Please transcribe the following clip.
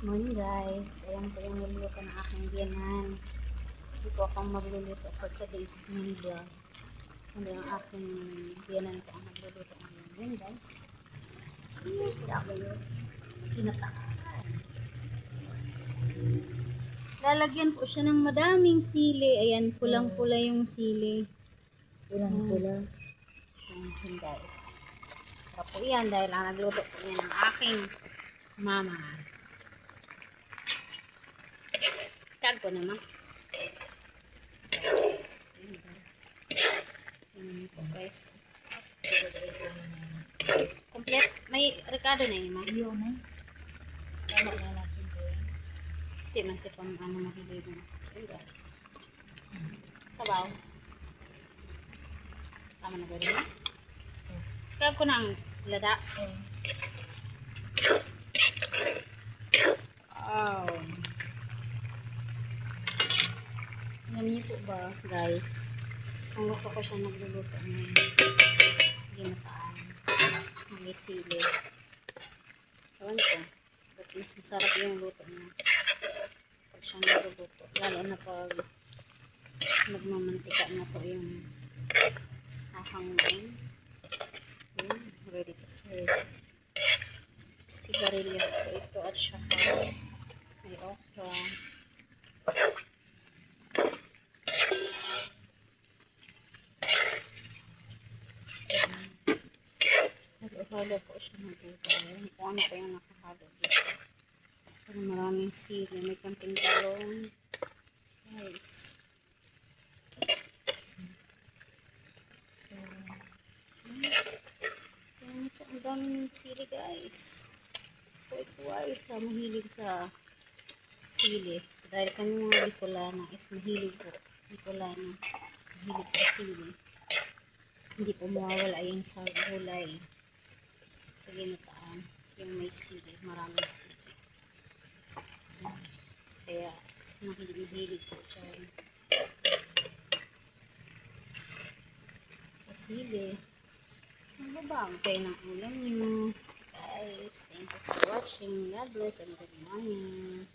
Morning guys, ayan po yung niluluto ng aking biyanan. Hindi po akong magluluto for today's mini vlog. Hindi ang aking biyanan po ang magluluto ngayon. Ayan guys, here's W. Kinataan. Lalagyan po siya ng madaming sili. Ayan, pulang-pula yung sili. Pulang-pula. Ayan guys. Sarap po yan dahil ang nagluto po yan ng aking mama. Tag ko naman. Guys. Complete. May rekado na yun, ma? Yun eh. Tama na natin po yan. Hindi man siya pang ano mahilig na. Ayan guys. Sabaw. Tama na ba rin, ma? Tag ko ng lada. Wow. Alam niyo po ba, guys? Gusto ko siya nagluluto ng ginataan. May sili. Ewan ko. But mas masarap yung luto niya. Pag siya nagluluto. Lalo na pag nagmamantika na po yung hahangin. Ready to serve. Sigarilyas po ito at saka may okra. Nag-uhalo po siya mag-uhalo. Kung ano pa yung nakahalo dito. Pero maraming sili. May kamping talong. Guys. So, ang daming sili guys. Kuway-kuway sa mahilig sa sili. Dahil kami mga Bicolana is mahilig po. Bicolana. Mahilig sa sili. Hindi po mawawala yung sa gulay. Sa ginataan. Yung may sili. Maraming sili. Kaya mahilig po siya. Sa sili. Ano ba ang kayo ng ulam nyo? Guys, thank you for watching. God bless and good morning.